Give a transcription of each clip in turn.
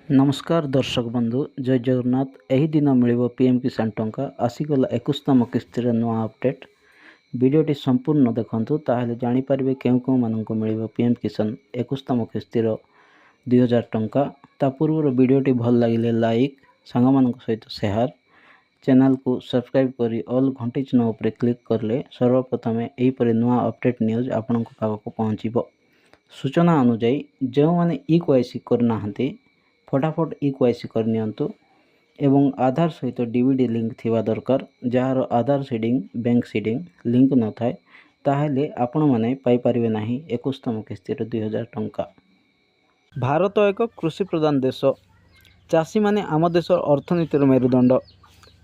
नमस्कार दर्शक बंधु जय जगन्नाथ। यही दिन मिल पीएम किसान टंका आसीगला 21तम किस्तिर नुआ अपडेट वीडियोटी संपूर्ण देखंतु ताहले जानि परिबे केउ केउ माननको मिलिबो पीएम किसान 21तम किस्तिर 2000 टंका। ता पूर्व वीडियोटी भल लागिले लाइक सांग मानक सहित शेयर चैनल को सब्सक्राइब करी ऑल घंटी चिन्ह उपरे क्लिक करले सर्वप्रथम एही परि नुआ अपडेट न्यूज आपनक पाखक पहुँचीबो। सूचना अनुसार जो माने इक्वाईसी करनाहांती फटाफट इक्वाईसी करनियंतु एवं आधार सहित डीवीडी लिंक थिबा दरकार। जार आधार सीडिंग बैंक सीडिंग लिंक न थाए ताहेले आपण माने पाई परिबे नाही 21तम किस्तिर 2000 टंका। भारत एक कृषि प्रधान देश। चाषी माने आम देशर अर्थनीतिर मेरुदंड।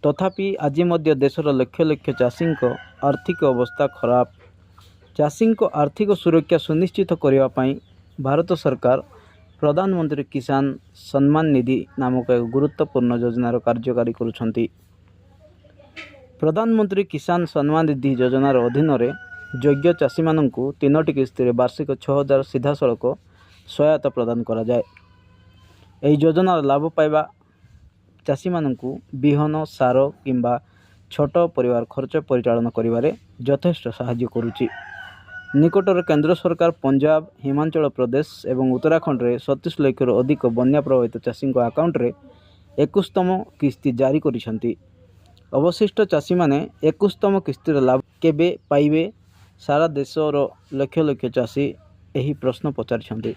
तथापि आज मध्य देशर लक्ष लक्ष चाषी आर्थिक अवस्था खराब। चाषी आर्थिक सुरक्षा सुनिश्चित करने पाई भारत सरकार प्रधानमंत्री किसान सम्मान निधि नामक एक गुरुत्वपूर्ण योजनार कार्यकारी करुछंती। प्रधानमंत्री किसान सम्मान निधि योजनार अधीन योग्य चाषी माननकु 3टी किस्तिर वार्षिक 6000 सीधा सड़क सहायता प्रदान करा जाए। एही योजनार लाभ पाइबा चाषी माननकु बिहन सार किंबा छोट परिवार खर्च परिचालन करिबारे यथेष्ट सहाय्य करुछि। निकटर केंद्र सरकार पंजाब हिमाचल प्रदेश एवं उत्तराखंड रे 37 लाख अधिक बन्या प्रभावित चाषी अकाउंट रे 21तम किस्ती जारी करिसंती। अवशिष्ट चाषी माने 21तम किस्तीर लाभ केबे पाइबे सारा देशर लक्ष लक्ष चाषी एही प्रश्न पचारिछंती।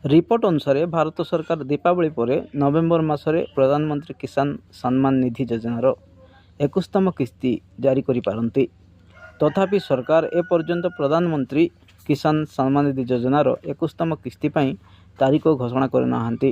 रिपोर्ट अनुसार भारत सरकार दीपावली पर नवेम्बर मासरे प्रधानमंत्री किसान सम्मान निधि योजनार 21तम किस्ती जारी करि पारंती। तथापि सरकार ए पर्यंत प्रधानमंत्री किसान सम्मान निधि योजनार 21तम किस्ती तारीख घोषणा करनाहांती।